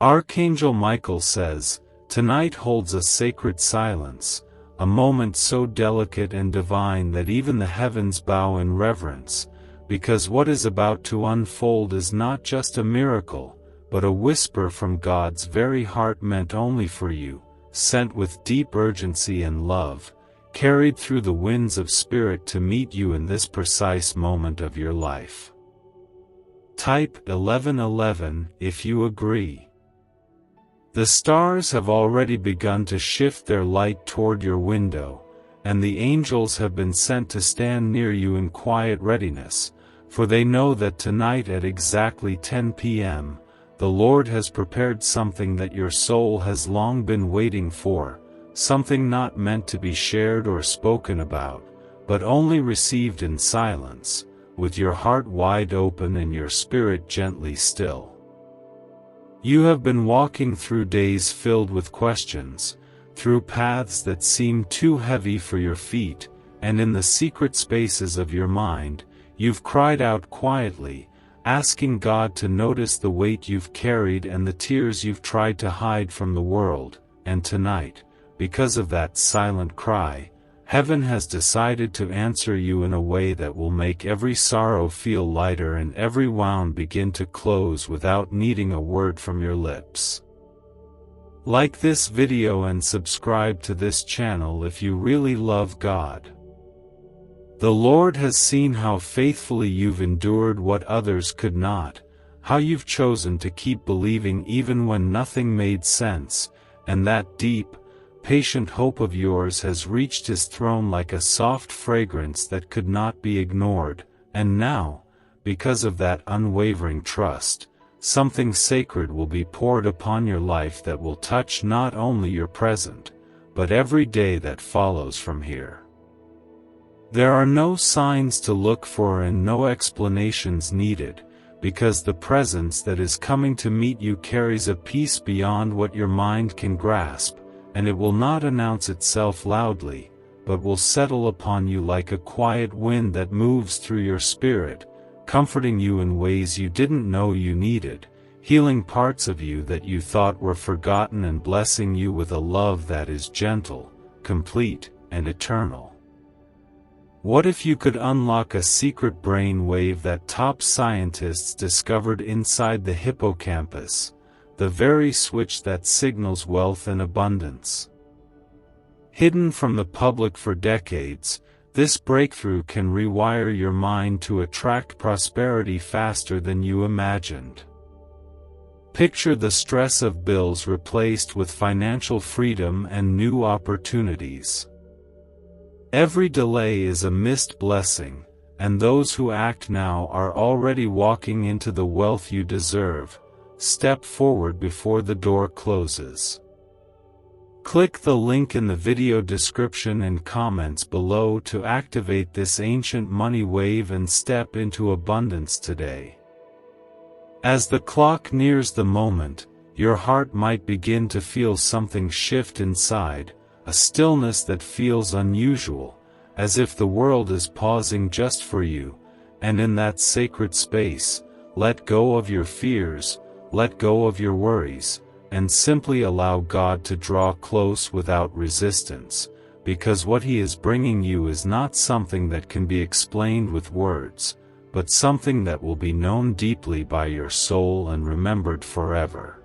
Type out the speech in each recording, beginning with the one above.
Archangel Michael says, "Tonight holds a sacred silence, a moment so delicate and divine that even the heavens bow in reverence, because what is about to unfold is not just a miracle, but a whisper from God's very heart meant only for you, sent with deep urgency and love, carried through the winds of spirit to meet you in this precise moment of your life." Type 1111 if you agree. The stars have already begun to shift their light toward your window, and the angels have been sent to stand near you in quiet readiness, for they know that tonight at exactly 10 p.m., the Lord has prepared something that your soul has long been waiting for, something not meant to be shared or spoken about, but only received in silence, with your heart wide open and your spirit gently still. You have been walking through days filled with questions, through paths that seem too heavy for your feet, and in the secret spaces of your mind, you've cried out quietly, asking God to notice the weight you've carried and the tears you've tried to hide from the world, and tonight, because of that silent cry, Heaven has decided to answer you in a way that will make every sorrow feel lighter and every wound begin to close without needing a word from your lips. Like this video and subscribe to this channel if you really love God. The Lord has seen how faithfully you've endured what others could not, how you've chosen to keep believing even when nothing made sense, and that deep, patient hope of yours has reached His throne like a soft fragrance that could not be ignored, and now, because of that unwavering trust, something sacred will be poured upon your life that will touch not only your present, but every day that follows from here. There are no signs to look for and no explanations needed, because the presence that is coming to meet you carries a peace beyond what your mind can grasp, and it will not announce itself loudly, but will settle upon you like a quiet wind that moves through your spirit, comforting you in ways you didn't know you needed, healing parts of you that you thought were forgotten and blessing you with a love that is gentle, complete, and eternal. What if you could unlock a secret brain wave that top scientists discovered inside the hippocampus, the very switch that signals wealth and abundance? Hidden from the public for decades, this breakthrough can rewire your mind to attract prosperity faster than you imagined. Picture the stress of bills replaced with financial freedom and new opportunities. Every delay is a missed blessing, and those who act now are already walking into the wealth you deserve. Step forward before the door closes. Click the link in the video description and comments below to activate this ancient money wave and step into abundance today. As the clock nears the moment, your heart might begin to feel something shift inside, a stillness that feels unusual, as if the world is pausing just for you, and in that sacred space, let go of your fears, let go of your worries, and simply allow God to draw close without resistance, because what He is bringing you is not something that can be explained with words, but something that will be known deeply by your soul and remembered forever.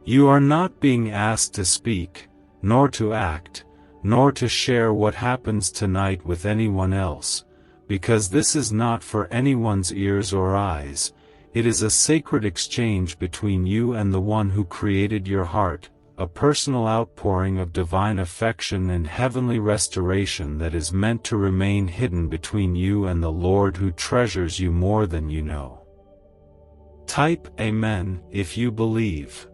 You are not being asked to speak, nor to act, nor to share what happens tonight with anyone else, because this is not for anyone's ears or eyes. It is a sacred exchange between you and the one who created your heart, a personal outpouring of divine affection and heavenly restoration that is meant to remain hidden between you and the Lord who treasures you more than you know. Type Amen if you believe.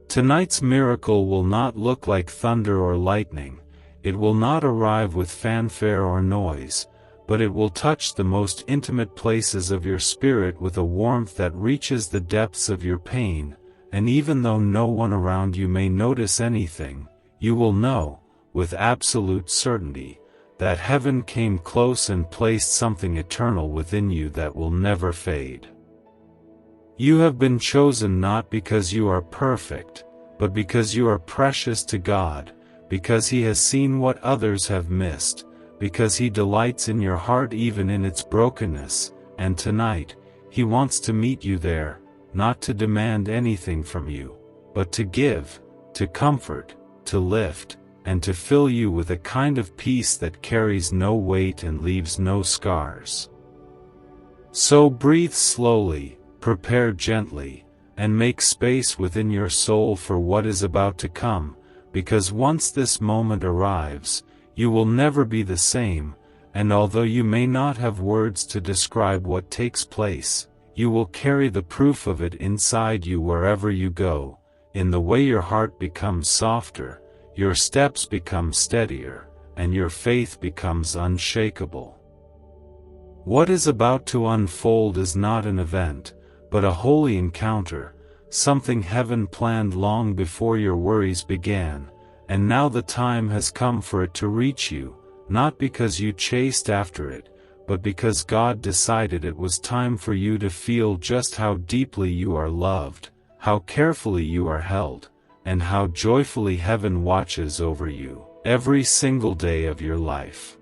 Tonight's miracle will not look like thunder or lightning, it will not arrive with fanfare or noise, but it will touch the most intimate places of your spirit with a warmth that reaches the depths of your pain, and even though no one around you may notice anything, you will know, with absolute certainty, that heaven came close and placed something eternal within you that will never fade. You have been chosen not because you are perfect, but because you are precious to God, because He has seen what others have missed, because He delights in your heart even in its brokenness, and tonight, He wants to meet you there, not to demand anything from you, but to give, to comfort, to lift, and to fill you with a kind of peace that carries no weight and leaves no scars. So breathe slowly, prepare gently, and make space within your soul for what is about to come, because once this moment arrives, you will never be the same, and although you may not have words to describe what takes place, you will carry the proof of it inside you wherever you go, in the way your heart becomes softer, your steps become steadier, and your faith becomes unshakable. What is about to unfold is not an event, but a holy encounter, something heaven planned long before your worries began, and now the time has come for it to reach you, not because you chased after it, but because God decided it was time for you to feel just how deeply you are loved, how carefully you are held, and how joyfully heaven watches over you, every single day of your life.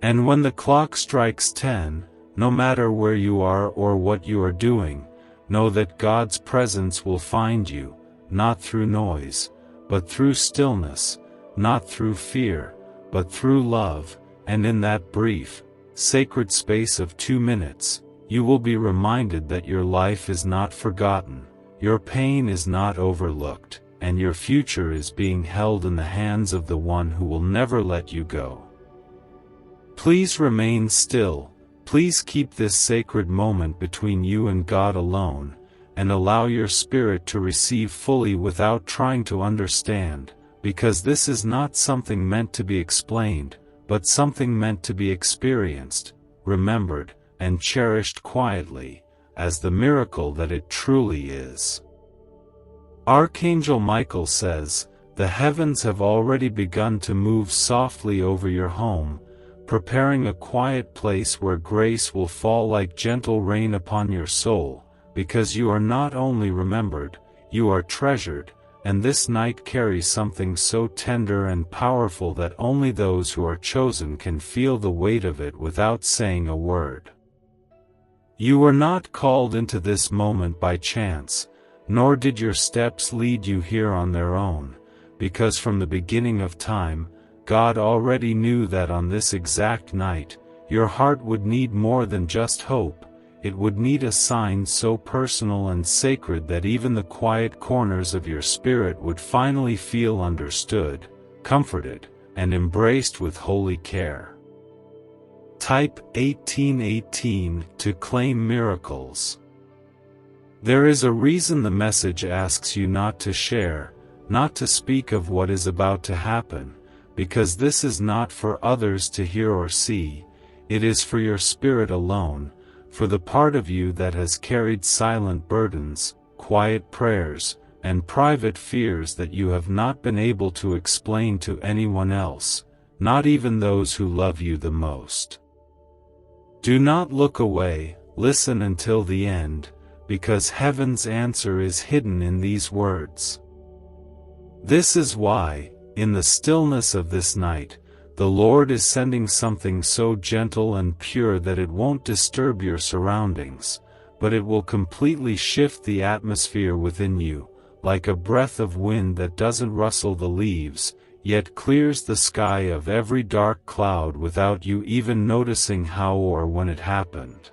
And when the clock strikes 10, no matter where you are or what you are doing, know that God's presence will find you, not through noise, but through stillness, not through fear, but through love, and in that brief, sacred space of 2 minutes, you will be reminded that your life is not forgotten, your pain is not overlooked, and your future is being held in the hands of the one who will never let you go. Please remain still, please keep this sacred moment between you and God alone, and allow your spirit to receive fully without trying to understand, because this is not something meant to be explained, but something meant to be experienced, remembered, and cherished quietly, as the miracle that it truly is. Archangel Michael says, "The heavens have already begun to move softly over your home, preparing a quiet place where grace will fall like gentle rain upon your soul, because you are not only remembered, you are treasured, and this night carries something so tender and powerful that only those who are chosen can feel the weight of it without saying a word." You were not called into this moment by chance, nor did your steps lead you here on their own, because from the beginning of time, God already knew that on this exact night, your heart would need more than just hope, it would need a sign so personal and sacred that even the quiet corners of your spirit would finally feel understood, comforted, and embraced with holy care. Type 1818 to claim miracles. There is a reason the message asks you not to share, not to speak of what is about to happen, because this is not for others to hear or see, it is for your spirit alone, for the part of you that has carried silent burdens, quiet prayers, and private fears that you have not been able to explain to anyone else, not even those who love you the most. Do not look away, listen until the end, because heaven's answer is hidden in these words. This is why, in the stillness of this night, the Lord is sending something so gentle and pure that it won't disturb your surroundings, but it will completely shift the atmosphere within you, like a breath of wind that doesn't rustle the leaves, yet clears the sky of every dark cloud without you even noticing how or when it happened.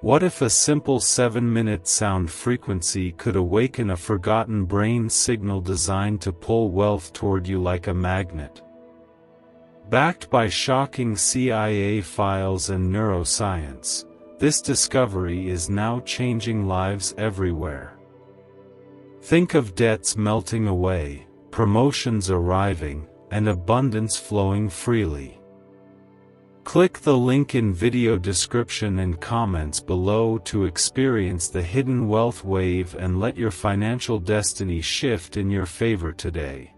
What if a simple 7-minute sound frequency could awaken a forgotten brain signal designed to pull wealth toward you like a magnet? Backed by shocking CIA files and neuroscience, this discovery is now changing lives everywhere. Think of debts melting away, promotions arriving, and abundance flowing freely. Click the link in video description and comments below to experience the hidden wealth wave and let your financial destiny shift in your favor today.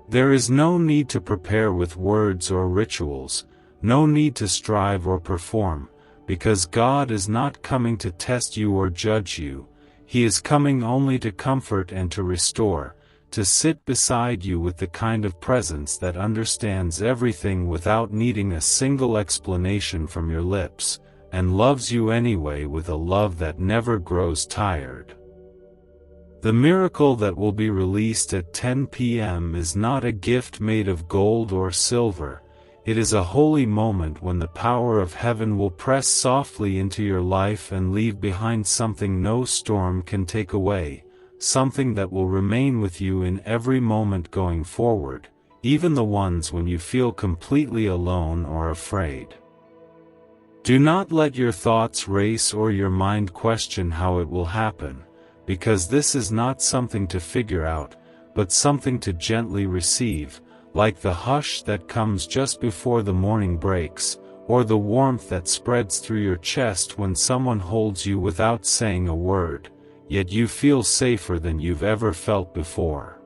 There is no need to prepare with words or rituals, no need to strive or perform, because God is not coming to test you or judge you. He is coming only to comfort and to restore, to sit beside you with the kind of presence that understands everything without needing a single explanation from your lips, and loves you anyway with a love that never grows tired. The miracle that will be released at 10 p.m. is not a gift made of gold or silver. It is a holy moment when the power of heaven will press softly into your life and leave behind something no storm can take away, something that will remain with you in every moment going forward, even the ones when you feel completely alone or afraid. Do not let your thoughts race or your mind question how it will happen, because this is not something to figure out, but something to gently receive, like the hush that comes just before the morning breaks, or the warmth that spreads through your chest when someone holds you without saying a word, yet you feel safer than you've ever felt before.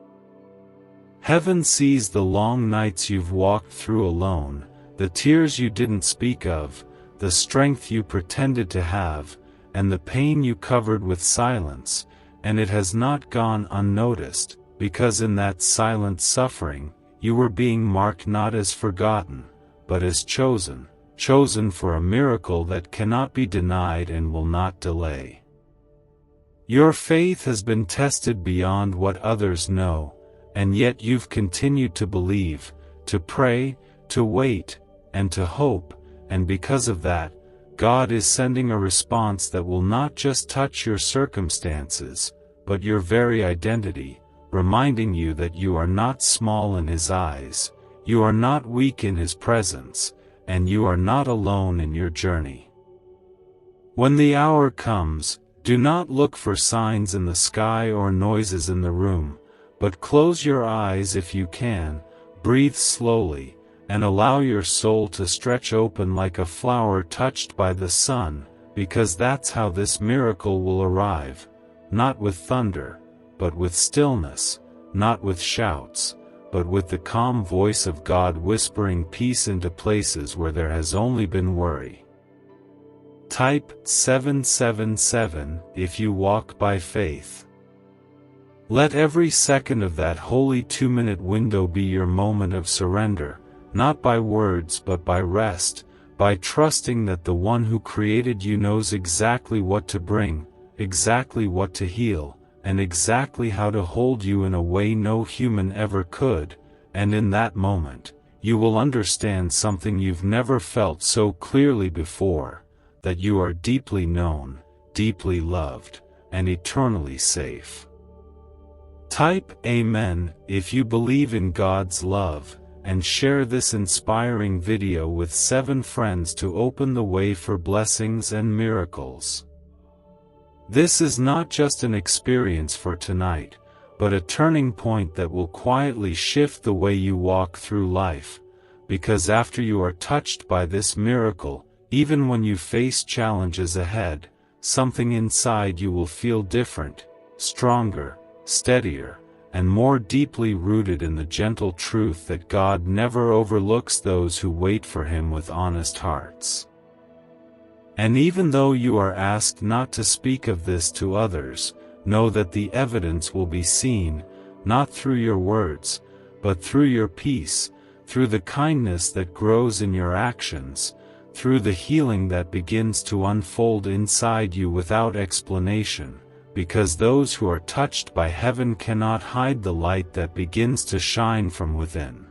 Heaven sees the long nights you've walked through alone, the tears you didn't speak of, the strength you pretended to have, and the pain you covered with silence, and it has not gone unnoticed, because in that silent suffering, you were being marked not as forgotten, but as chosen, chosen for a miracle that cannot be denied and will not delay. Your faith has been tested beyond what others know, and yet you've continued to believe, to pray, to wait, and to hope, and because of that, God is sending a response that will not just touch your circumstances, but your very identity, reminding you that you are not small in His eyes, you are not weak in His presence, and you are not alone in your journey. When the hour comes, do not look for signs in the sky or noises in the room, but close your eyes if you can, breathe slowly, and allow your soul to stretch open like a flower touched by the sun, because that's how this miracle will arrive, not with thunder, but with stillness, not with shouts, but with the calm voice of God whispering peace into places where there has only been worry. Type 777 if you walk by faith. Let every second of that holy 2-minute window be your moment of surrender, not by words but by rest, by trusting that the one who created you knows exactly what to bring, exactly what to heal, and exactly how to hold you in a way no human ever could, and in that moment, you will understand something you've never felt so clearly before, that you are deeply known, deeply loved, and eternally safe. Type Amen if you believe in God's love, and share this inspiring video with 7 friends to open the way for blessings and miracles. This is not just an experience for tonight, but a turning point that will quietly shift the way you walk through life, because after you are touched by this miracle, even when you face challenges ahead, something inside you will feel different, stronger, steadier, and more deeply rooted in the gentle truth that God never overlooks those who wait for Him with honest hearts. And even though you are asked not to speak of this to others, know that the evidence will be seen, not through your words, but through your peace, through the kindness that grows in your actions, through the healing that begins to unfold inside you without explanation, because those who are touched by heaven cannot hide the light that begins to shine from within.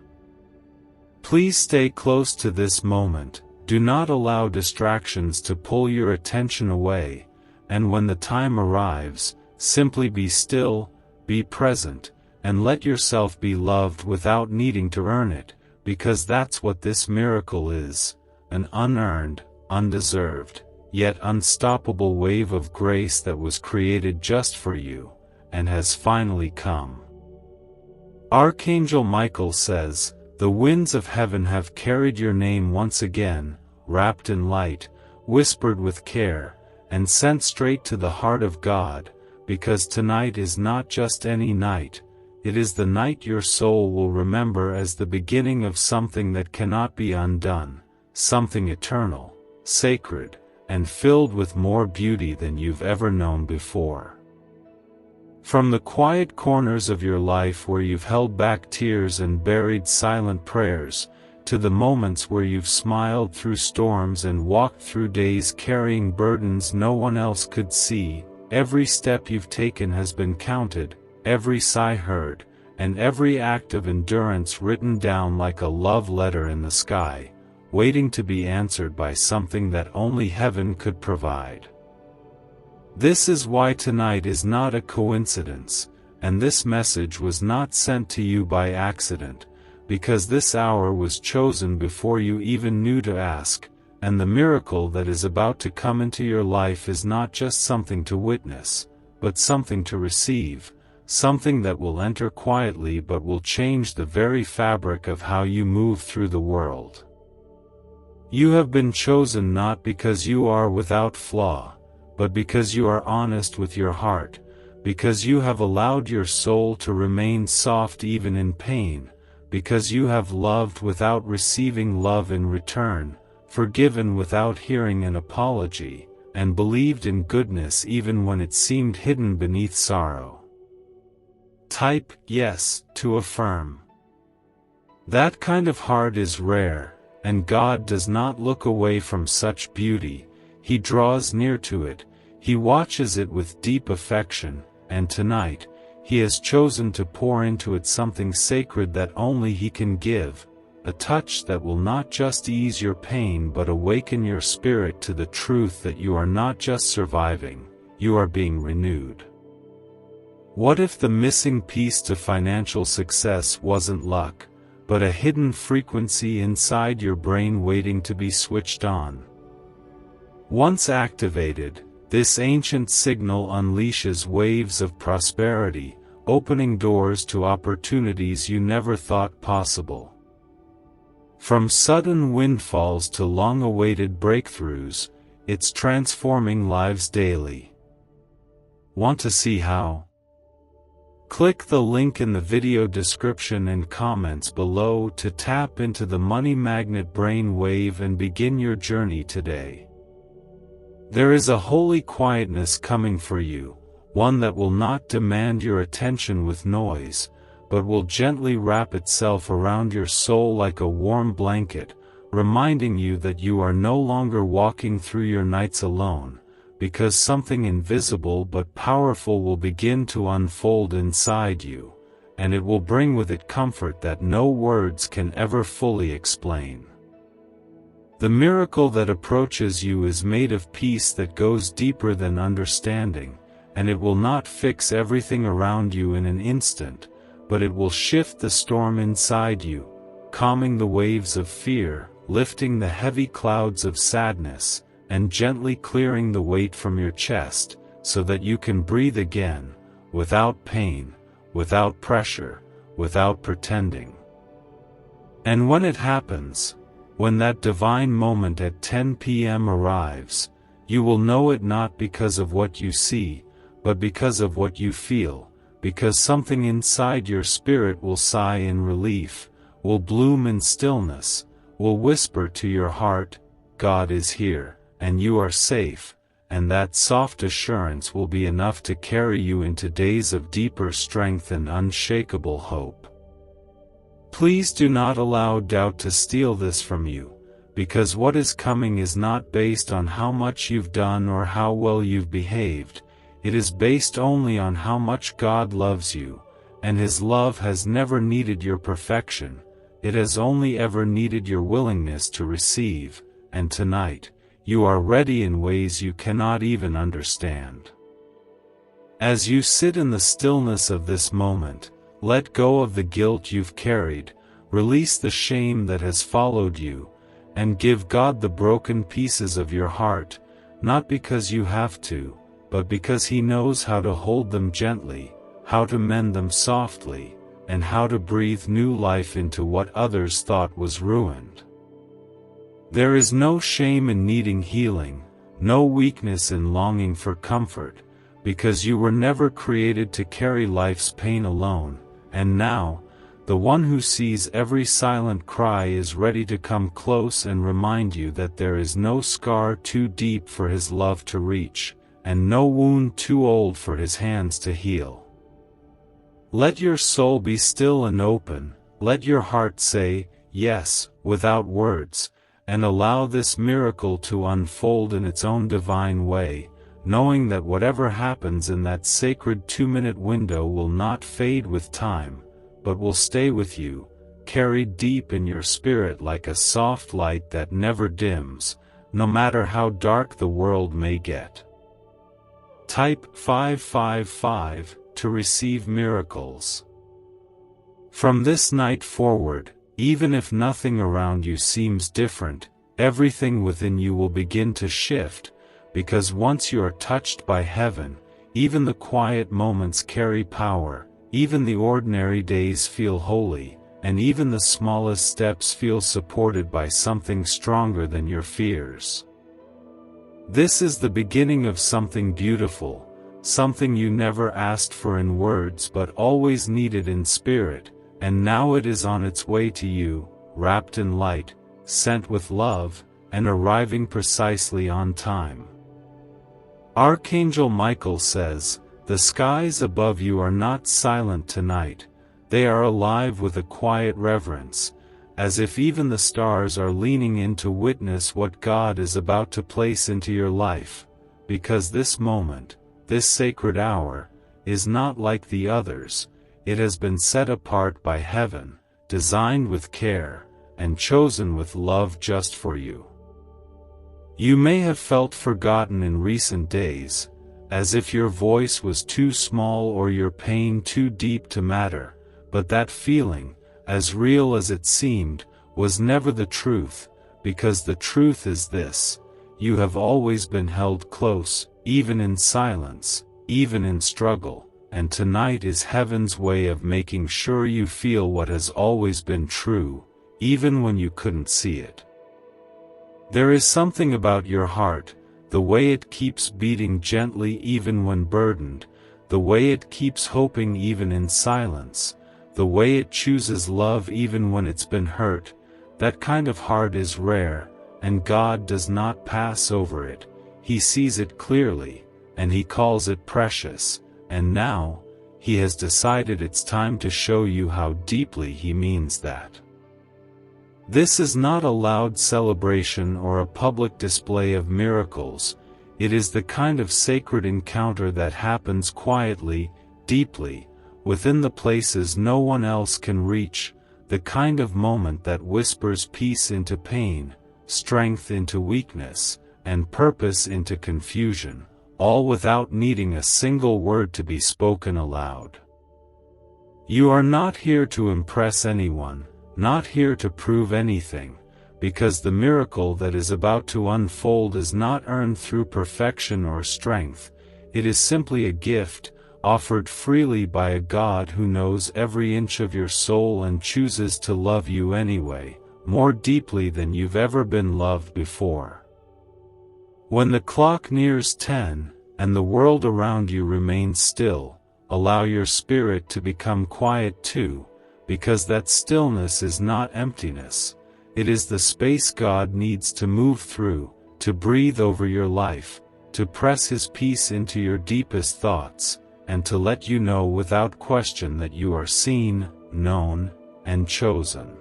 Please stay close to this moment. Do not allow distractions to pull your attention away, and when the time arrives, simply be still, be present, and let yourself be loved without needing to earn it, because that's what this miracle is, an unearned, undeserved, yet unstoppable wave of grace that was created just for you, and has finally come. Archangel Michael says, "The winds of heaven have carried your name once again, wrapped in light, whispered with care, and sent straight to the heart of God, because tonight is not just any night, it is the night your soul will remember as the beginning of something that cannot be undone, something eternal, sacred, and filled with more beauty than you've ever known before. From the quiet corners of your life where you've held back tears and buried silent prayers, to the moments where you've smiled through storms and walked through days carrying burdens no one else could see, every step you've taken has been counted, every sigh heard, and every act of endurance written down like a love letter in the sky, waiting to be answered by something that only heaven could provide. This is why tonight is not a coincidence, and this message was not sent to you by accident, because this hour was chosen before you even knew to ask, and the miracle that is about to come into your life is not just something to witness, but something to receive, something that will enter quietly but will change the very fabric of how you move through the world. You have been chosen not because you are without flaw, but because you are honest with your heart, because you have allowed your soul to remain soft even in pain, because you have loved without receiving love in return, forgiven without hearing an apology, and believed in goodness even when it seemed hidden beneath sorrow. Type yes to affirm. That kind of heart is rare, and God does not look away from such beauty. He draws near to it, He watches it with deep affection, and tonight, He has chosen to pour into it something sacred that only He can give, a touch that will not just ease your pain but awaken your spirit to the truth that you are not just surviving, you are being renewed. What if the missing piece to financial success wasn't luck, but a hidden frequency inside your brain waiting to be switched on? Once activated, this ancient signal unleashes waves of prosperity, opening doors to opportunities you never thought possible. From sudden windfalls to long-awaited breakthroughs, it's transforming lives daily. Want to see how? Click the link in the video description and comments below to tap into the Money Magnet brain wave and begin your journey today. There is a holy quietness coming for you, one that will not demand your attention with noise, but will gently wrap itself around your soul like a warm blanket, reminding you that you are no longer walking through your nights alone, because something invisible but powerful will begin to unfold inside you, and it will bring with it comfort that no words can ever fully explain. The miracle that approaches you is made of peace that goes deeper than understanding, and it will not fix everything around you in an instant, but it will shift the storm inside you, calming the waves of fear, lifting the heavy clouds of sadness, and gently clearing the weight from your chest, so that you can breathe again, without pain, without pressure, without pretending. And when it happens, when that divine moment at 10 p.m. arrives, you will know it not because of what you see, but because of what you feel, because something inside your spirit will sigh in relief, will bloom in stillness, will whisper to your heart, God is here, and you are safe, and that soft assurance will be enough to carry you into days of deeper strength and unshakable hope. Please do not allow doubt to steal this from you, because what is coming is not based on how much you've done or how well you've behaved. It is based only on how much God loves you, and His love has never needed your perfection, it has only ever needed your willingness to receive, and tonight, you are ready in ways you cannot even understand. As you sit in the stillness of this moment, let go of the guilt you've carried, release the shame that has followed you, and give God the broken pieces of your heart, not because you have to, but because He knows how to hold them gently, how to mend them softly, and how to breathe new life into what others thought was ruined. There is no shame in needing healing, no weakness in longing for comfort, because you were never created to carry life's pain alone, and now, The one who sees every silent cry is ready to come close and remind you that there is no scar too deep for his love to reach, and no wound too old for his hands to heal. Let your soul be still and open, let your heart say, yes, without words, and allow this miracle to unfold in its own divine way, knowing that whatever happens in that sacred 2-minute window will not fade with time, but will stay with you, carried deep in your spirit like a soft light that never dims, no matter how dark the world may get. Type 555 to receive miracles. From this night forward, even if nothing around you seems different, everything within you will begin to shift, because once you are touched by heaven, even the quiet moments carry power, even the ordinary days feel holy, and even the smallest steps feel supported by something stronger than your fears. This is the beginning of something beautiful, something you never asked for in words but always needed in spirit, and now it is on its way to you, wrapped in light, sent with love, and arriving precisely on time. Archangel Michael says, "The skies above you are not silent tonight, they are alive with a quiet reverence, as if even the stars are leaning in to witness what God is about to place into your life, because this moment, this sacred hour, is not like the others, it has been set apart by heaven, designed with care, and chosen with love just for you." You may have felt forgotten in recent days, as if your voice was too small or your pain too deep to matter, but that feeling, as real as it seemed, was never the truth, because the truth is this: you have always been held close, even in silence, even in struggle, and tonight is heaven's way of making sure you feel what has always been true, even when you couldn't see it. There is something about your heart, the way it keeps beating gently even when burdened, the way it keeps hoping even in silence, the way it chooses love even when it's been hurt. That kind of heart is rare, and God does not pass over it. He sees it clearly, and He calls it precious, and now, He has decided it's time to show you how deeply He means that. This is not a loud celebration or a public display of miracles, it is the kind of sacred encounter that happens quietly, deeply, within the places no one else can reach, the kind of moment that whispers peace into pain, strength into weakness, and purpose into confusion, all without needing a single word to be spoken aloud. You are not here to impress anyone, not here to prove anything, because the miracle that is about to unfold is not earned through perfection or strength, it is simply a gift, offered freely by a God who knows every inch of your soul and chooses to love you anyway, more deeply than you've ever been loved before. When the clock nears 10, and the world around you remains still, allow your spirit to become quiet too, because that stillness is not emptiness, it is the space God needs to move through, to breathe over your life, to press His peace into your deepest thoughts, and to let you know without question that you are seen, known, and chosen.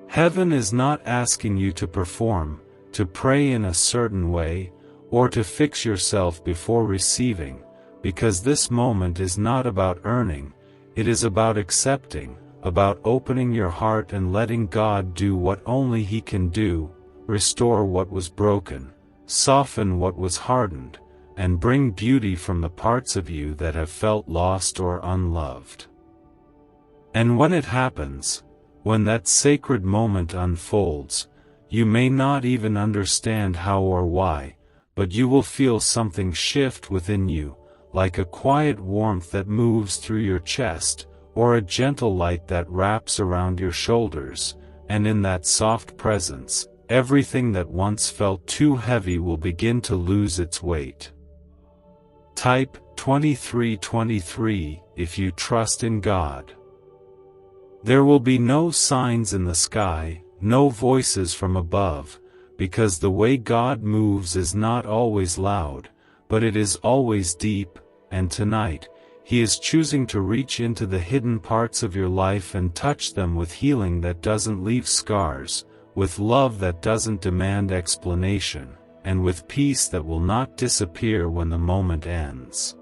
Heaven is not asking you to perform, to pray in a certain way, or to fix yourself before receiving, because this moment is not about earning, it is about accepting, about opening your heart and letting God do what only He can do, restore what was broken, soften what was hardened, and bring beauty from the parts of you that have felt lost or unloved. And when it happens, when that sacred moment unfolds, you may not even understand how or why, but you will feel something shift within you, like a quiet warmth that moves through your chest, or a gentle light that wraps around your shoulders, and in that soft presence, everything that once felt too heavy will begin to lose its weight. Type 2323 if you trust in God. There will be no signs in the sky, no voices from above, because the way God moves is not always loud, but it is always deep, and tonight, He is choosing to reach into the hidden parts of your life and touch them with healing that doesn't leave scars, with love that doesn't demand explanation, and with peace that will not disappear when the moment ends.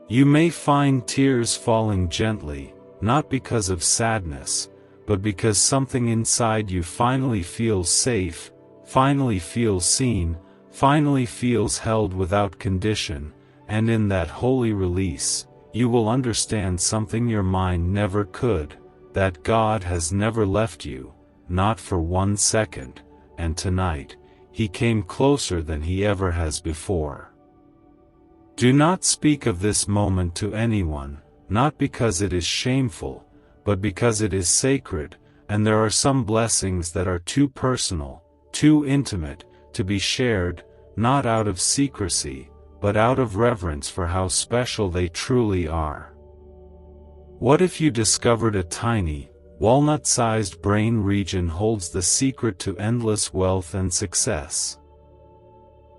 You may find tears falling gently, not because of sadness, but because something inside you finally feels safe, finally feels seen, finally feels held without condition, and in that holy release, you will understand something your mind never could, that God has never left you, not for 1 second, and tonight, He came closer than He ever has before. Do not speak of this moment to anyone, not because it is shameful, but because it is sacred, and there are some blessings that are too personal, too intimate, to be shared, not out of secrecy, but out of reverence for how special they truly are. What if you discovered a tiny, walnut-sized brain region holds the secret to endless wealth and success?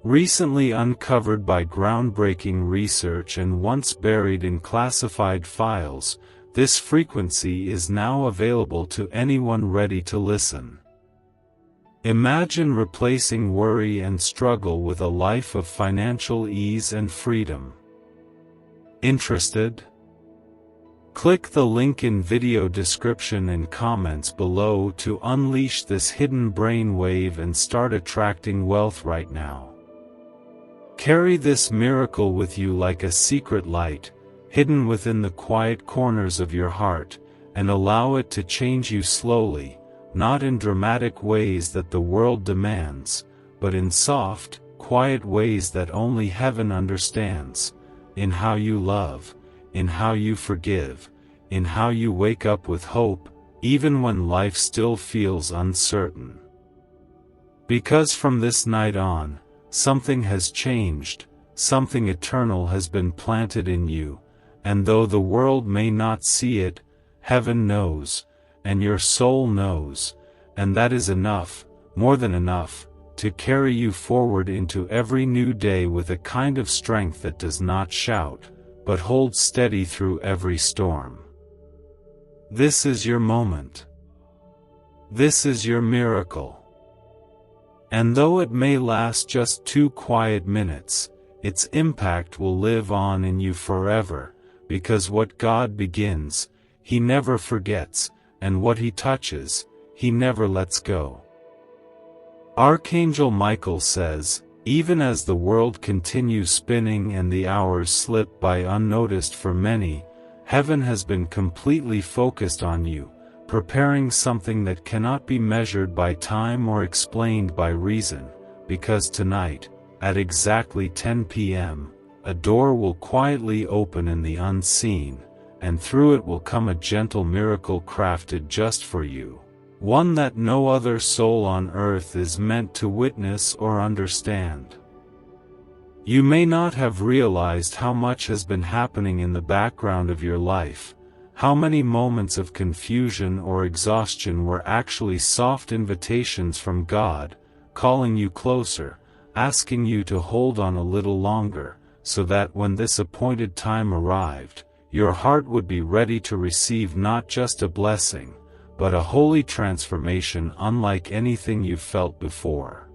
Recently uncovered by groundbreaking research and once buried in classified files, this frequency is now available to anyone ready to listen. Imagine replacing worry and struggle with a life of financial ease and freedom. Interested? Click the link in video description and comments below to unleash this hidden brainwave and start attracting wealth right now. Carry this miracle with you like a secret light, hidden within the quiet corners of your heart, and allow it to change you slowly, not in dramatic ways that the world demands, but in soft, quiet ways that only heaven understands, in how you love, in how you forgive, in how you wake up with hope, even when life still feels uncertain. Because from this night on, something has changed, something eternal has been planted in you, and though the world may not see it, heaven knows, and your soul knows, and that is enough, more than enough, to carry you forward into every new day with a kind of strength that does not shout, but holds steady through every storm. This is your moment. This is your miracle. And though it may last just 2 quiet minutes, its impact will live on in you forever, because what God begins, He never forgets, and what He touches, He never lets go. Archangel Michael says, even as the world continues spinning and the hours slip by unnoticed for many, heaven has been completely focused on you, preparing something that cannot be measured by time or explained by reason, because tonight, at exactly 10 p.m., a door will quietly open in the unseen, and through it will come a gentle miracle crafted just for you, one that no other soul on earth is meant to witness or understand. You may not have realized how much has been happening in the background of your life, how many moments of confusion or exhaustion were actually soft invitations from God, calling you closer, asking you to hold on a little longer, so that when this appointed time arrived, your heart would be ready to receive not just a blessing, but a holy transformation unlike anything you've felt before.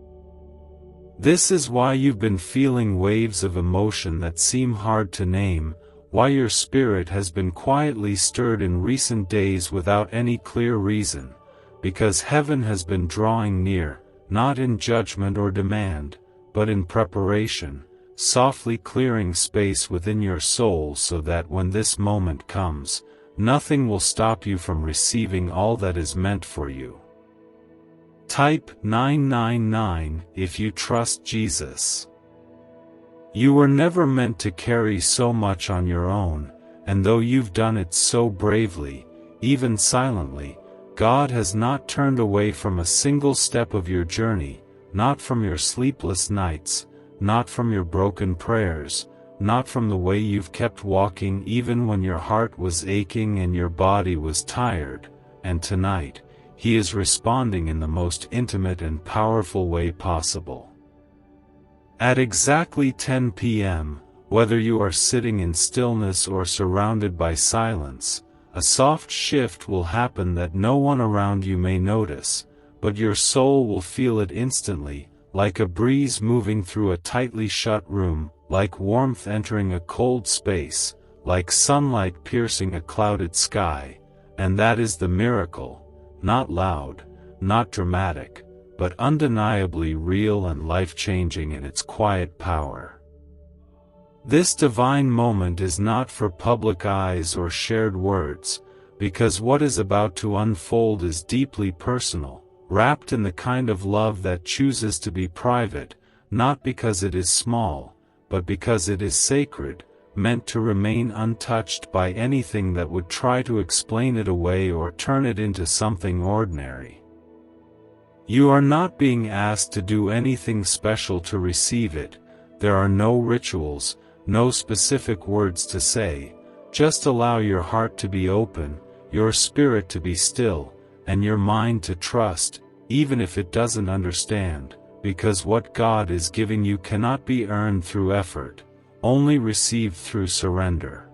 This is why you've been feeling waves of emotion that seem hard to name, why your spirit has been quietly stirred in recent days without any clear reason, because heaven has been drawing near, not in judgment or demand, but in preparation, softly clearing space within your soul so that when this moment comes, nothing will stop you from receiving all that is meant for you. Type 999 if you trust Jesus. You were never meant to carry so much on your own, and though you've done it so bravely, even silently, God has not turned away from a single step of your journey, not from your sleepless nights, not from your broken prayers, not from the way you've kept walking even when your heart was aching and your body was tired, and tonight, He is responding in the most intimate and powerful way possible. At exactly 10 p.m., whether you are sitting in stillness or surrounded by silence, a soft shift will happen that no one around you may notice, but your soul will feel it instantly, like a breeze moving through a tightly shut room, like warmth entering a cold space, like sunlight piercing a clouded sky, and that is the miracle, not loud, not dramatic, but undeniably real and life-changing in its quiet power. This divine moment is not for public eyes or shared words, because what is about to unfold is deeply personal, wrapped in the kind of love that chooses to be private, not because it is small, but because it is sacred, meant to remain untouched by anything that would try to explain it away or turn it into something ordinary. You are not being asked to do anything special to receive it. There are no rituals, no specific words to say. Just allow your heart to be open, your spirit to be still, and your mind to trust, even if it doesn't understand, because what God is giving you cannot be earned through effort, only received through surrender.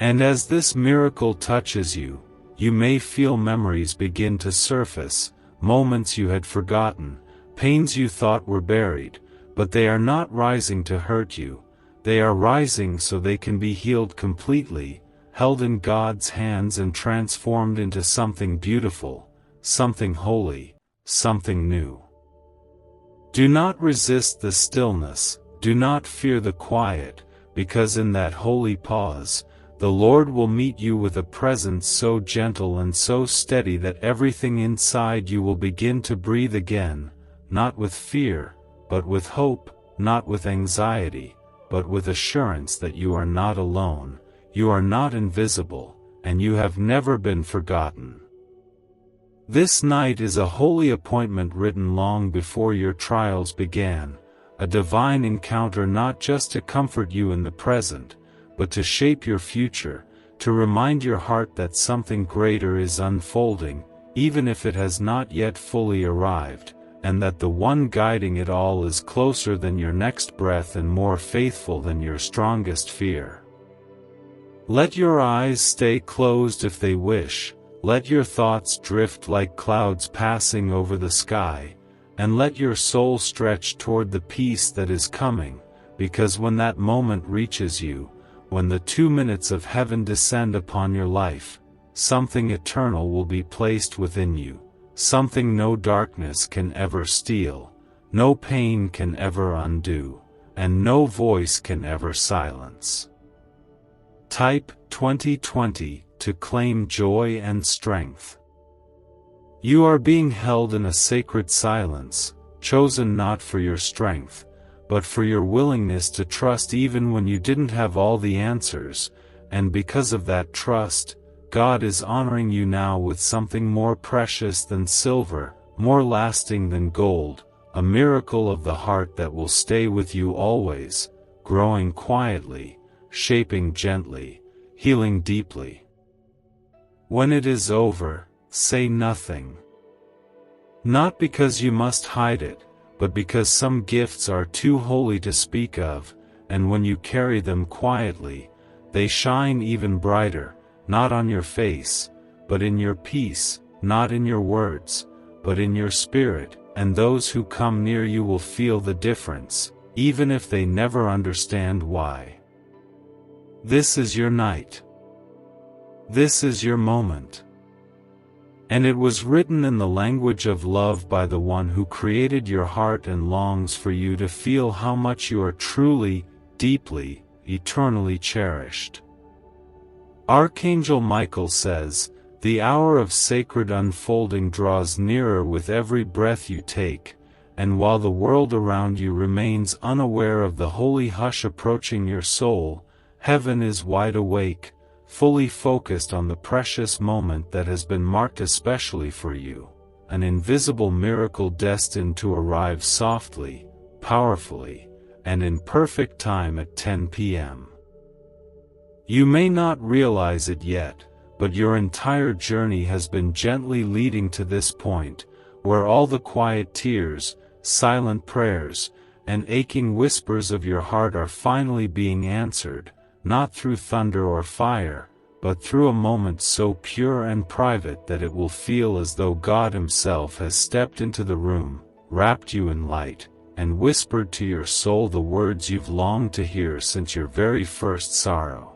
And as this miracle touches you, you may feel memories begin to surface, moments you had forgotten, pains you thought were buried, but they are not rising to hurt you. They are rising so they can be healed completely, held in God's hands and transformed into something beautiful, something holy, something new. Do not resist the stillness, do not fear the quiet, because in that holy pause, the Lord will meet you with a presence so gentle and so steady that everything inside you will begin to breathe again, not with fear, but with hope, not with anxiety, but with assurance that you are not alone, you are not invisible, and you have never been forgotten. This night is a holy appointment written long before your trials began, a divine encounter not just to comfort you in the present, but to shape your future, to remind your heart that something greater is unfolding, even if it has not yet fully arrived, and that the one guiding it all is closer than your next breath and more faithful than your strongest fear. Let your eyes stay closed if they wish, let your thoughts drift like clouds passing over the sky, and let your soul stretch toward the peace that is coming, because when that moment reaches you, when the 2 minutes of heaven descend upon your life, something eternal will be placed within you, something no darkness can ever steal, no pain can ever undo, and no voice can ever silence. Type 2020 to claim joy and strength. You are being held in a sacred silence, chosen not for your strength, but for your willingness to trust even when you didn't have all the answers, and because of that trust, God is honoring you now with something more precious than silver, more lasting than gold, a miracle of the heart that will stay with you always, growing quietly, shaping gently, healing deeply. When it is over, say nothing. Not because you must hide it, but because some gifts are too holy to speak of, and when you carry them quietly, they shine even brighter, not on your face, but in your peace, not in your words, but in your spirit, and those who come near you will feel the difference, even if they never understand why. This is your night. This is your moment. And it was written in the language of love by the one who created your heart and longs for you to feel how much you are truly, deeply, eternally cherished. Archangel Michael says, "The hour of sacred unfolding draws nearer with every breath you take, and while the world around you remains unaware of the holy hush approaching your soul, heaven is wide awake, fully focused on the precious moment that has been marked especially for you, an invisible miracle destined to arrive softly, powerfully, and in perfect time at 10 p.m. You may not realize it yet, but your entire journey has been gently leading to this point, where all the quiet tears, silent prayers, and aching whispers of your heart are finally being answered, not through thunder or fire, but through a moment so pure and private that it will feel as though God Himself has stepped into the room, wrapped you in light, and whispered to your soul the words you've longed to hear since your very first sorrow.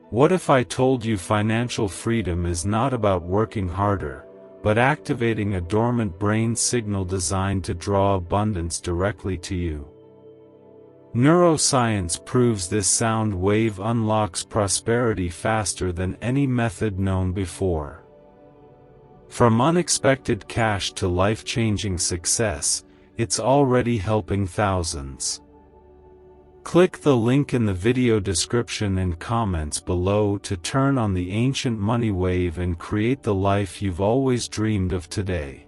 What if I told you financial freedom is not about working harder, but activating a dormant brain signal designed to draw abundance directly to you? Neuroscience proves this sound wave unlocks prosperity faster than any method known before. From unexpected cash to life-changing success, it's already helping thousands. Click the link in the video description and comments below to turn on the ancient money wave and create the life you've always dreamed of today.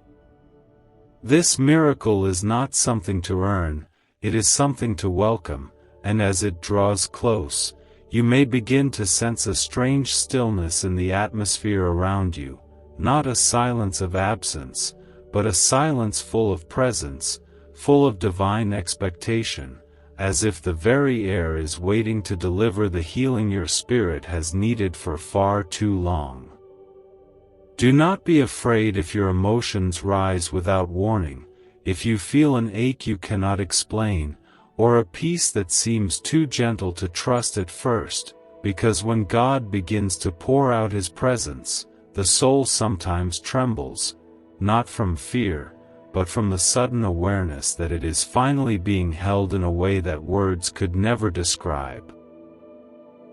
This miracle is not something to earn, it is something to welcome, and as it draws close, you may begin to sense a strange stillness in the atmosphere around you, not a silence of absence, but a silence full of presence, full of divine expectation, as if the very air is waiting to deliver the healing your spirit has needed for far too long. Do not be afraid if your emotions rise without warning, if you feel an ache you cannot explain, or a peace that seems too gentle to trust at first, because when God begins to pour out His presence, the soul sometimes trembles, not from fear, but from the sudden awareness that it is finally being held in a way that words could never describe.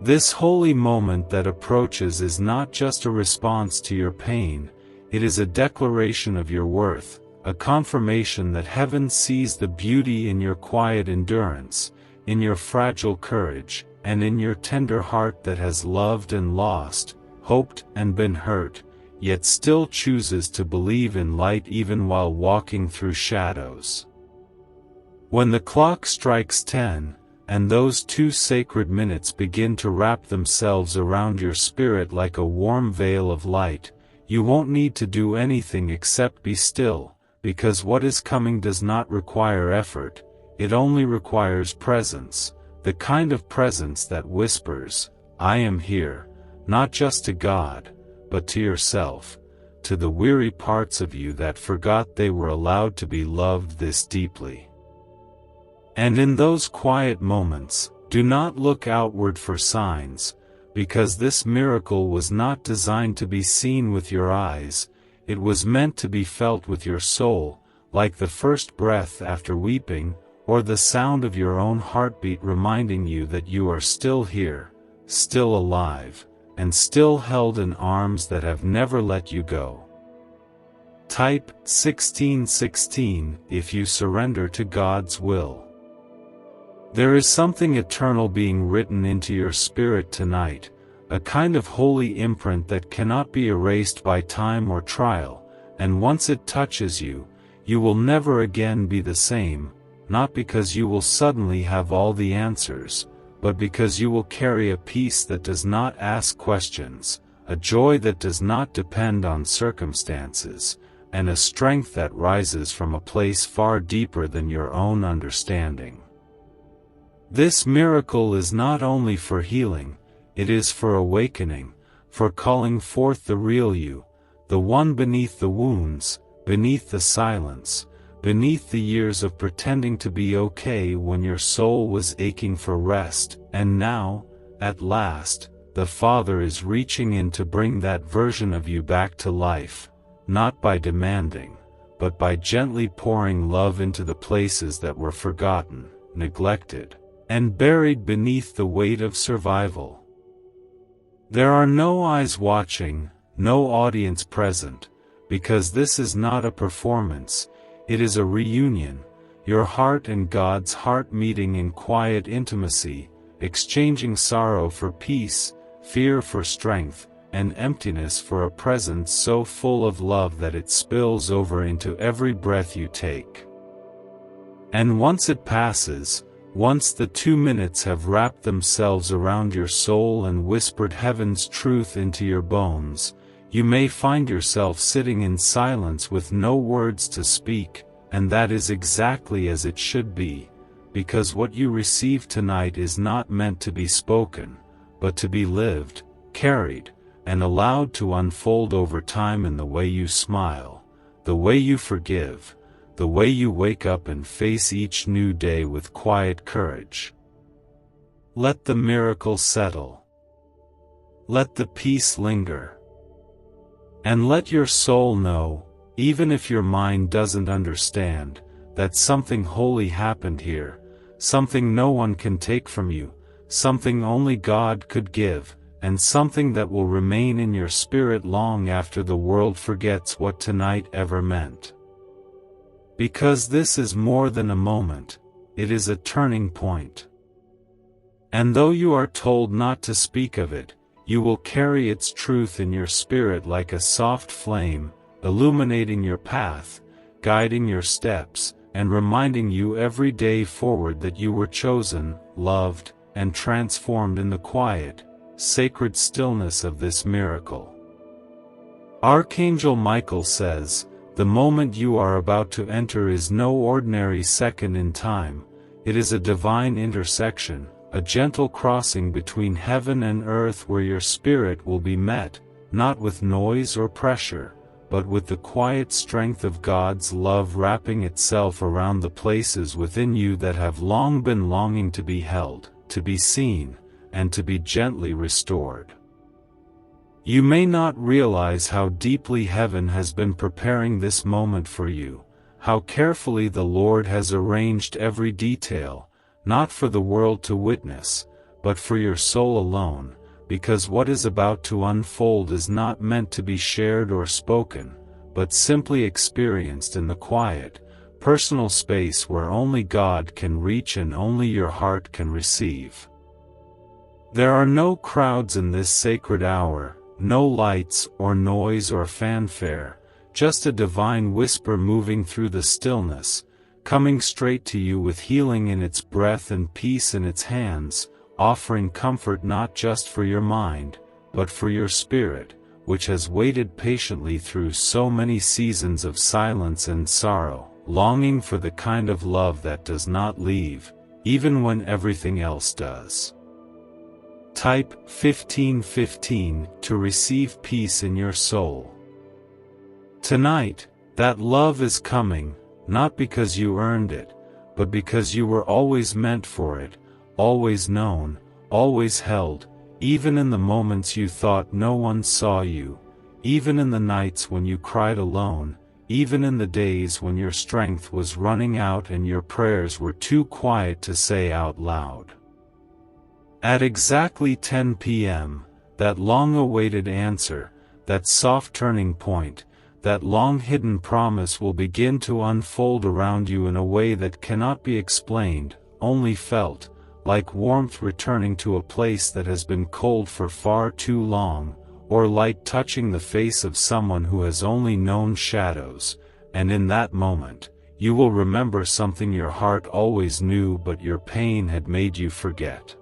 This holy moment that approaches is not just a response to your pain, it is a declaration of your worth, a confirmation that heaven sees the beauty in your quiet endurance, in your fragile courage, and in your tender heart that has loved and lost, hoped and been hurt, yet still chooses to believe in light even while walking through shadows. When the clock strikes 10, and those 2 sacred minutes begin to wrap themselves around your spirit like a warm veil of light, you won't need to do anything except be still, because what is coming does not require effort, it only requires presence, the kind of presence that whispers, "I am here," not just to God, but to yourself, to the weary parts of you that forgot they were allowed to be loved this deeply. And in those quiet moments, do not look outward for signs, because this miracle was not designed to be seen with your eyes, it was meant to be felt with your soul, like the first breath after weeping, or the sound of your own heartbeat reminding you that you are still here, still alive, and still held in arms that have never let you go. Type 1616 if you surrender to God's will. There is something eternal being written into your spirit tonight, a kind of holy imprint that cannot be erased by time or trial, and once it touches you, you will never again be the same, not because you will suddenly have all the answers, but because you will carry a peace that does not ask questions, a joy that does not depend on circumstances, and a strength that rises from a place far deeper than your own understanding. This miracle is not only for healing, it is for awakening, for calling forth the real you, the one beneath the wounds, beneath the silence, beneath the years of pretending to be okay when your soul was aching for rest, and now, at last, the Father is reaching in to bring that version of you back to life, not by demanding, but by gently pouring love into the places that were forgotten, neglected, and buried beneath the weight of survival. There are no eyes watching, no audience present, because this is not a performance, it is a reunion, your heart and God's heart meeting in quiet intimacy, exchanging sorrow for peace, fear for strength, and emptiness for a presence so full of love that it spills over into every breath you take. And once it passes, once the 2 minutes have wrapped themselves around your soul and whispered heaven's truth into your bones, you may find yourself sitting in silence with no words to speak, and that is exactly as it should be, because what you receive tonight is not meant to be spoken, but to be lived, carried, and allowed to unfold over time in the way you smile, the way you forgive, the way you wake up and face each new day with quiet courage. Let the miracle settle. Let the peace linger. And let your soul know, even if your mind doesn't understand, that something holy happened here, something no one can take from you, something only God could give, and something that will remain in your spirit long after the world forgets what tonight ever meant. Because this is more than a moment, it is a turning point. And though you are told not to speak of it, you will carry its truth in your spirit like a soft flame, illuminating your path, guiding your steps, and reminding you every day forward that you were chosen, loved, and transformed in the quiet, sacred stillness of this miracle. Archangel Michael says, "The moment you are about to enter is no ordinary second in time, it is a divine intersection, a gentle crossing between heaven and earth where your spirit will be met, not with noise or pressure, but with the quiet strength of God's love wrapping itself around the places within you that have long been longing to be held, to be seen, and to be gently restored." You may not realize how deeply heaven has been preparing this moment for you, how carefully the Lord has arranged every detail, not for the world to witness, but for your soul alone, because what is about to unfold is not meant to be shared or spoken, but simply experienced in the quiet, personal space where only God can reach and only your heart can receive. There are no crowds in this sacred hour, no lights or noise or fanfare, just a divine whisper moving through the stillness, coming straight to you with healing in its breath and peace in its hands, offering comfort not just for your mind, but for your spirit, which has waited patiently through so many seasons of silence and sorrow, longing for the kind of love that does not leave, even when everything else does. Type 1515 to receive peace in your soul. Tonight, that love is coming, not because you earned it, but because you were always meant for it, always known, always held, even in the moments you thought no one saw you, even in the nights when you cried alone, even in the days when your strength was running out and your prayers were too quiet to say out loud. At exactly 10 p.m., that long-awaited answer, that soft turning point, that long-hidden promise will begin to unfold around you in a way that cannot be explained, only felt, like warmth returning to a place that has been cold for far too long, or light touching the face of someone who has only known shadows, and in that moment, you will remember something your heart always knew but your pain had made you forget.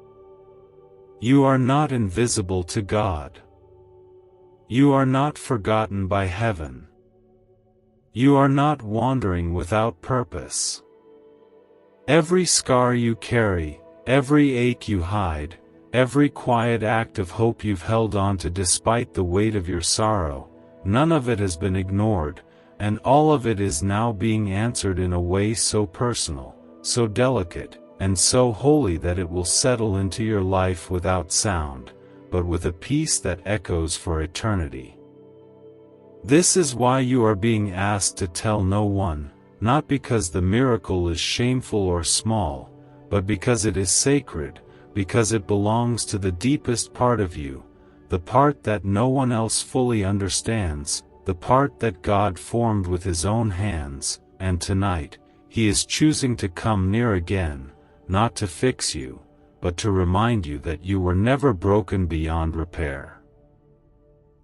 You are not invisible to God. You are not forgotten by heaven. You are not wandering without purpose. Every scar you carry, every ache you hide, every quiet act of hope you've held on to despite the weight of your sorrow, none of it has been ignored, and all of it is now being answered in a way so personal, so delicate, and so holy that it will settle into your life without sound, but with a peace that echoes for eternity. This is why you are being asked to tell no one, not because the miracle is shameful or small, but because it is sacred, because it belongs to the deepest part of you, the part that no one else fully understands, the part that God formed with His own hands, and tonight, He is choosing to come near again, not to fix you, but to remind you that you were never broken beyond repair.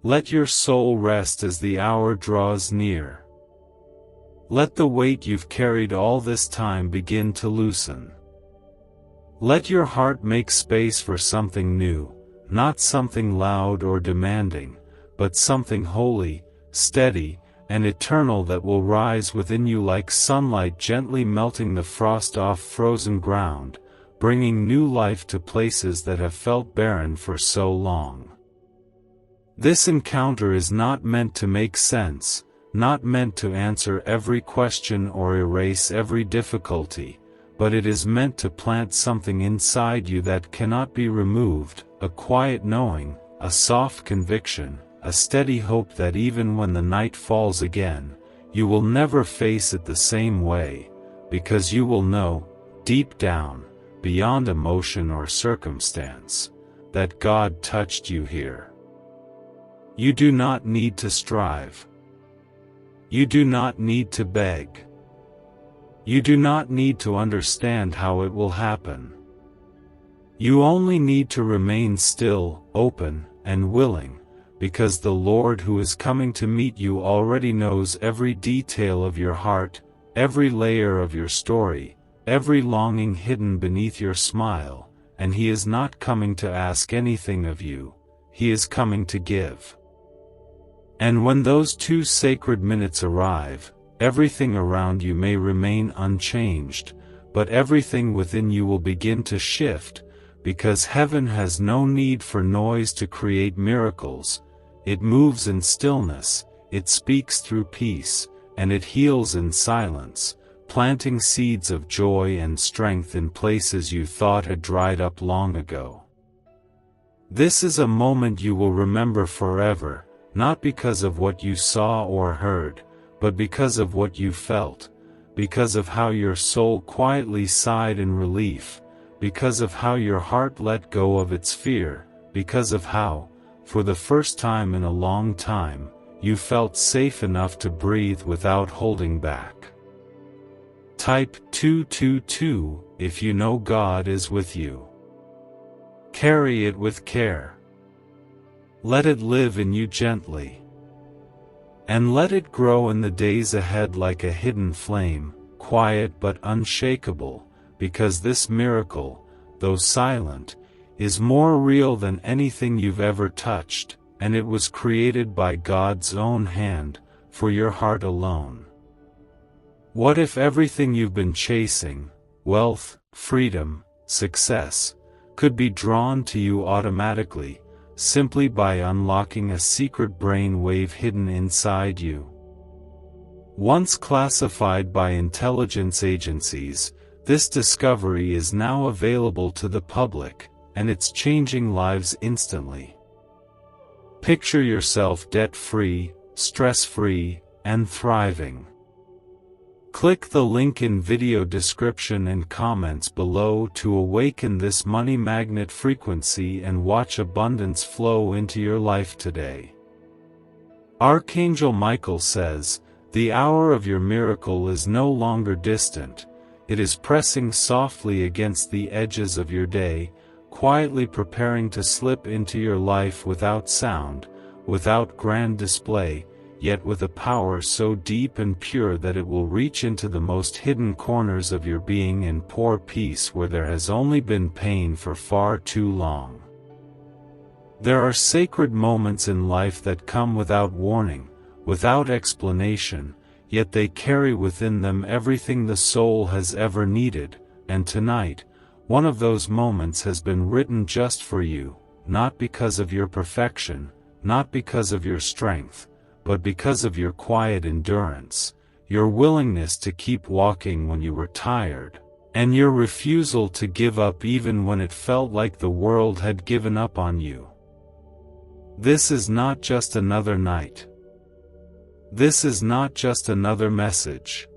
Let your soul rest as the hour draws near. Let the weight you've carried all this time begin to loosen. Let your heart make space for something new, not something loud or demanding, but something holy, steady, and eternal that will rise within you like sunlight gently melting the frost off frozen ground, bringing new life to places that have felt barren for so long. This encounter is not meant to make sense, not meant to answer every question or erase every difficulty, but it is meant to plant something inside you that cannot be removed, a quiet knowing, a soft conviction, a steady hope that even when the night falls again, you will never face it the same way, because you will know, deep down, beyond emotion or circumstance, that God touched you here. You do not need to strive. You do not need to beg. You do not need to understand how it will happen. You only need to remain still, open, and willing, because the Lord who is coming to meet you already knows every detail of your heart, every layer of your story, every longing hidden beneath your smile, and He is not coming to ask anything of you, He is coming to give. And when those 2 sacred minutes arrive, everything around you may remain unchanged, but everything within you will begin to shift, because heaven has no need for noise to create miracles. It moves in stillness, it speaks through peace, and it heals in silence, planting seeds of joy and strength in places you thought had dried up long ago. This is a moment you will remember forever, not because of what you saw or heard, but because of what you felt, because of how your soul quietly sighed in relief, because of how your heart let go of its fear, because of how, for the first time in a long time, you felt safe enough to breathe without holding back. Type 222 if you know God is with you. Carry it with care. Let it live in you gently. And let it grow in the days ahead like a hidden flame, quiet but unshakable, because this miracle, though silent, is more real than anything you've ever touched, and it was created by God's own hand, for your heart alone. What if everything you've been chasing, wealth, freedom, success, could be drawn to you automatically, simply by unlocking a secret brain wave hidden inside you? Once classified by intelligence agencies, this discovery is now available to the public, and it's changing lives instantly. Picture yourself debt-free, stress-free, and thriving. Click the link in video description and comments below to awaken this money magnet frequency and watch abundance flow into your life today. Archangel Michael says, "The hour of your miracle is no longer distant, it is pressing softly against the edges of your day, quietly preparing to slip into your life without sound, without grand display, yet with a power so deep and pure that it will reach into the most hidden corners of your being and pour peace where there has only been pain for far too long." There are sacred moments in life that come without warning, without explanation, yet they carry within them everything the soul has ever needed, and tonight, one of those moments has been written just for you, not because of your perfection, not because of your strength, but because of your quiet endurance, your willingness to keep walking when you were tired, and your refusal to give up even when it felt like the world had given up on you. This is not just another night. This is not just another message.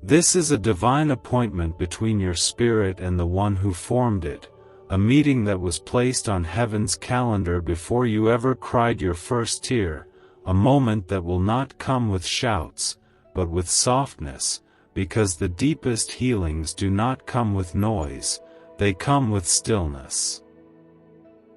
This is a divine appointment between your spirit and the one who formed it, a meeting that was placed on heaven's calendar before you ever cried your first tear, a moment that will not come with shouts, but with softness, because the deepest healings do not come with noise, they come with stillness.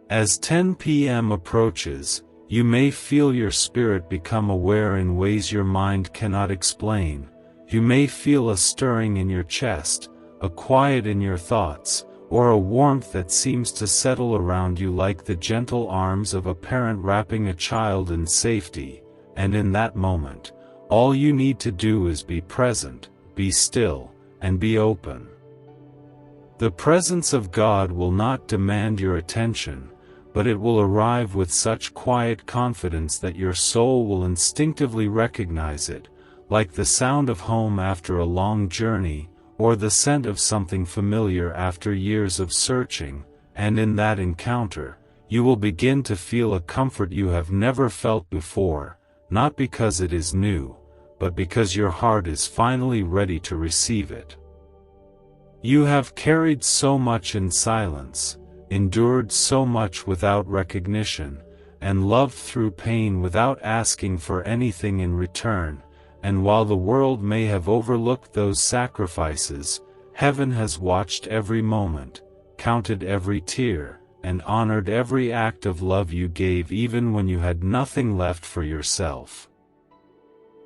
As 10 p.m. approaches, You may feel your spirit become aware in ways your mind cannot explain. You may feel a stirring in your chest, a quiet in your thoughts, or a warmth that seems to settle around you like the gentle arms of a parent wrapping a child in safety, and in that moment, all you need to do is be present, be still, and be open. The presence of God will not demand your attention, but it will arrive with such quiet confidence that your soul will instinctively recognize it, like the sound of home after a long journey, or the scent of something familiar after years of searching, and in that encounter, you will begin to feel a comfort you have never felt before, not because it is new, but because your heart is finally ready to receive it. You have carried so much in silence, endured so much without recognition, and loved through pain without asking for anything in return, and while the world may have overlooked those sacrifices, heaven has watched every moment, counted every tear, and honored every act of love you gave even when you had nothing left for yourself.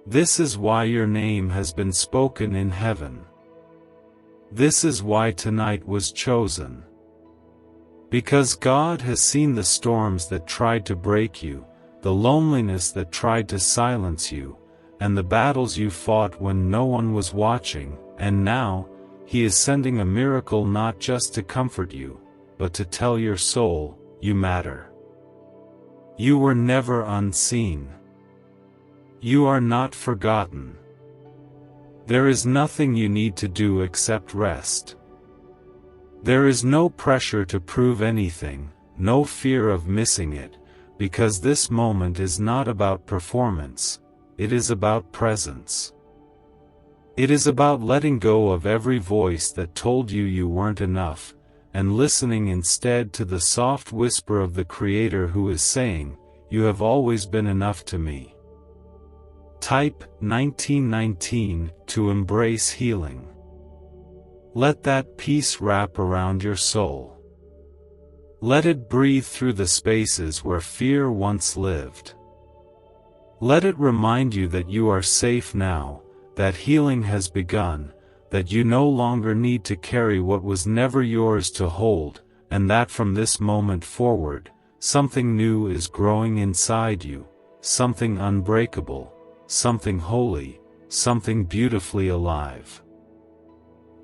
This is why your name has been spoken in heaven. This is why tonight was chosen. Because God has seen the storms that tried to break you, the loneliness that tried to silence you, and the battles you fought when no one was watching, and now, He is sending a miracle not just to comfort you, but to tell your soul, you matter. You were never unseen. You are not forgotten. There is nothing you need to do except rest. There is no pressure to prove anything, no fear of missing it, because this moment is not about performance, it is about presence. It is about letting go of every voice that told you you weren't enough, and listening instead to the soft whisper of the Creator who is saying, "You have always been enough to me." Type 1919 to embrace healing. Let that peace wrap around your soul. Let it breathe through the spaces where fear once lived. Let it remind you that you are safe now, that healing has begun, that you no longer need to carry what was never yours to hold, and that from this moment forward, something new is growing inside you, something unbreakable, something holy, something beautifully alive.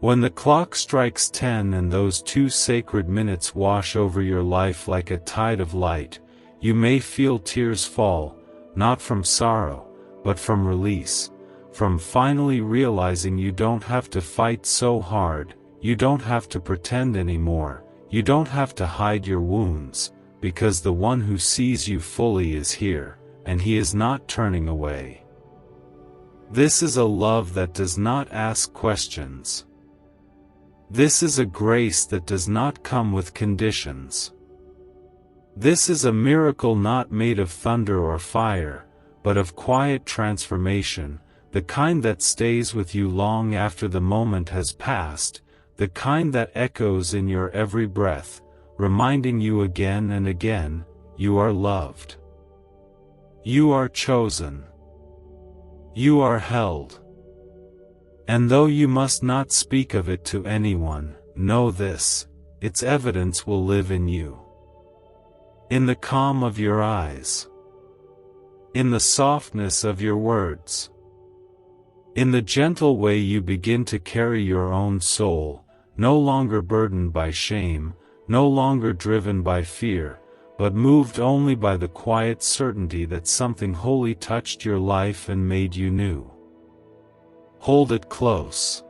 When the clock strikes 10 and those 2 sacred minutes wash over your life like a tide of light, you may feel tears fall, not from sorrow, but from release, from finally realizing you don't have to fight so hard, you don't have to pretend anymore, you don't have to hide your wounds, because the one who sees you fully is here, and He is not turning away. This is a love that does not ask questions. This is a grace that does not come with conditions. This is a miracle not made of thunder or fire, but of quiet transformation, the kind that stays with you long after the moment has passed, the kind that echoes in your every breath, reminding you again and again, you are loved. You are chosen. You are held. And though you must not speak of it to anyone, know this, its evidence will live in you. In the calm of your eyes. In the softness of your words. In the gentle way you begin to carry your own soul, no longer burdened by shame, no longer driven by fear, but moved only by the quiet certainty that something holy touched your life and made you new. Hold it close.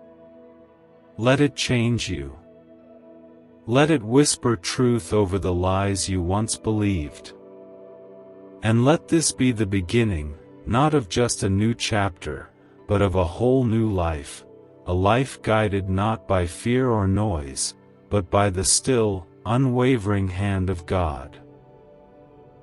Let it change you. Let it whisper truth over the lies you once believed. And let this be the beginning, not of just a new chapter, but of a whole new life, a life guided not by fear or noise, but by the still, unwavering hand of God.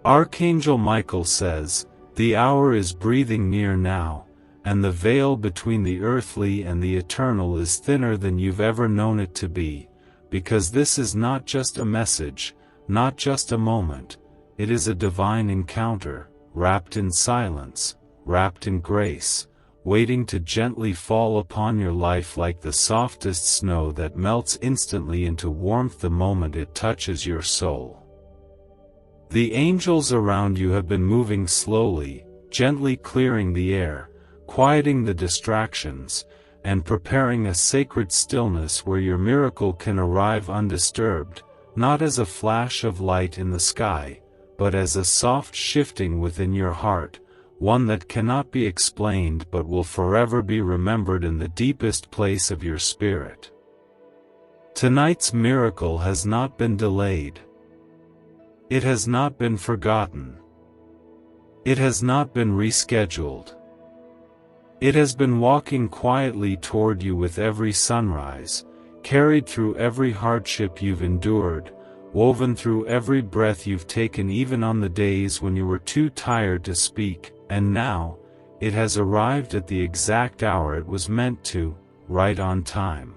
Archangel Michael says, "The hour is breathing near now, and the veil between the earthly and the eternal is thinner than you've ever known it to be, because this is not just a message, not just a moment, it is a divine encounter, wrapped in silence, wrapped in grace, waiting to gently fall upon your life like the softest snow that melts instantly into warmth the moment it touches your soul. The angels around you have been moving slowly, gently clearing the air, quieting the distractions, and preparing a sacred stillness where your miracle can arrive undisturbed, not as a flash of light in the sky, but as a soft shifting within your heart, one that cannot be explained but will forever be remembered in the deepest place of your spirit. Tonight's miracle has not been delayed. It has not been forgotten. It has not been rescheduled. It has been walking quietly toward you with every sunrise, carried through every hardship you've endured, woven through every breath you've taken even on the days when you were too tired to speak, and now, it has arrived at the exact hour it was meant to, right on time.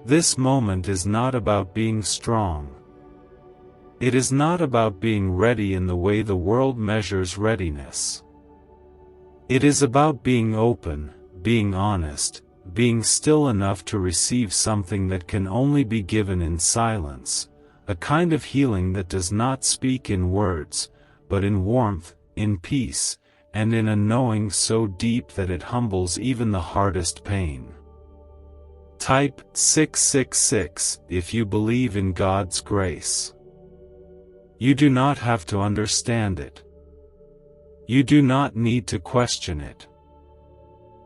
This moment is not about being strong. It is not about being ready in the way the world measures readiness. It is about being open, being honest, being still enough to receive something that can only be given in silence, a kind of healing that does not speak in words, but in warmth, in peace, and in a knowing so deep that it humbles even the hardest pain. Type 666 if you believe in God's grace. You do not have to understand it. You do not need to question it.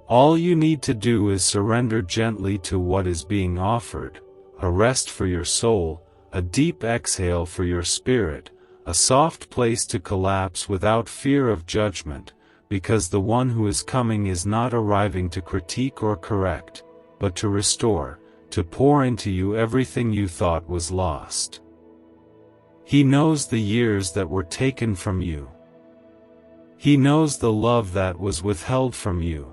All you need to do is surrender gently to what is being offered, a rest for your soul, a deep exhale for your spirit, a soft place to collapse without fear of judgment, because the one who is coming is not arriving to critique or correct, but to restore, to pour into you everything you thought was lost. He knows the years that were taken from you. He knows the love that was withheld from you.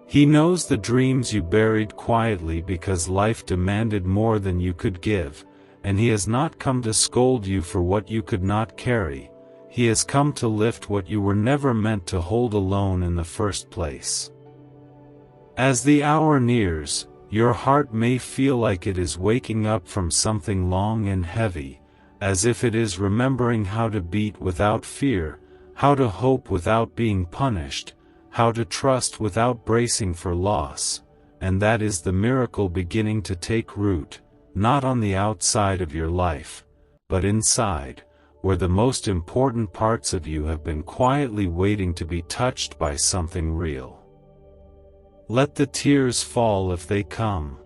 He knows the dreams you buried quietly because life demanded more than you could give, and He has not come to scold you for what you could not carry. He has come to lift what you were never meant to hold alone in the first place. As the hour nears, your heart may feel like it is waking up from something long and heavy, as if it is remembering how to beat without fear, how to hope without being punished, how to trust without bracing for loss, and that is the miracle beginning to take root, not on the outside of your life, but inside, where the most important parts of you have been quietly waiting to be touched by something real. Let the tears fall if they come.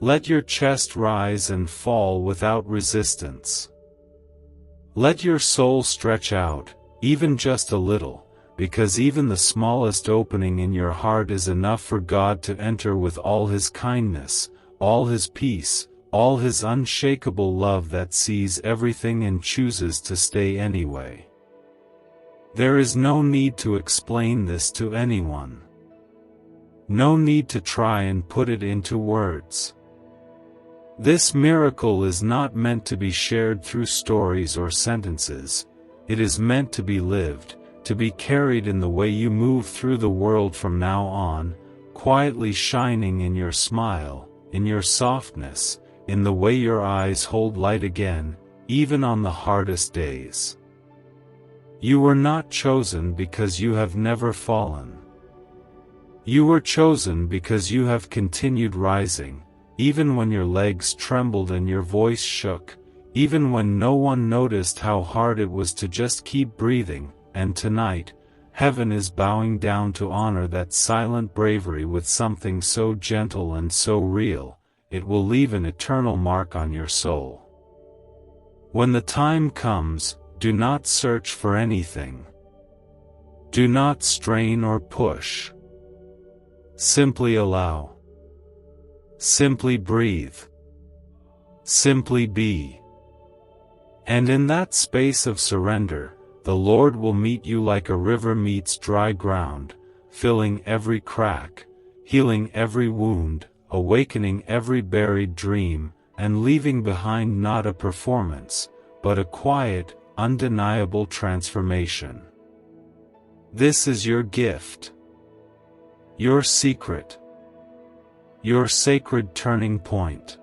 Let your chest rise and fall without resistance. Let your soul stretch out, even just a little, because even the smallest opening in your heart is enough for God to enter with all His kindness, all His peace, all His unshakable love that sees everything and chooses to stay anyway. There is no need to explain this to anyone. No need to try and put it into words. This miracle is not meant to be shared through stories or sentences. It is meant to be lived, to be carried in the way you move through the world from now on, quietly shining in your smile, in your softness, in the way your eyes hold light again, even on the hardest days. You were not chosen because you have never fallen. You were chosen because you have continued rising, even when your legs trembled and your voice shook, even when no one noticed how hard it was to just keep breathing, and tonight, heaven is bowing down to honor that silent bravery with something so gentle and so real, it will leave an eternal mark on your soul. When the time comes, do not search for anything. Do not strain or push. Simply allow. Simply breathe. Simply be. And in that space of surrender, the Lord will meet you like a river meets dry ground, filling every crack, healing every wound, awakening every buried dream, and leaving behind not a performance, but a quiet, undeniable transformation. This is your gift. Your secret. Your sacred turning point.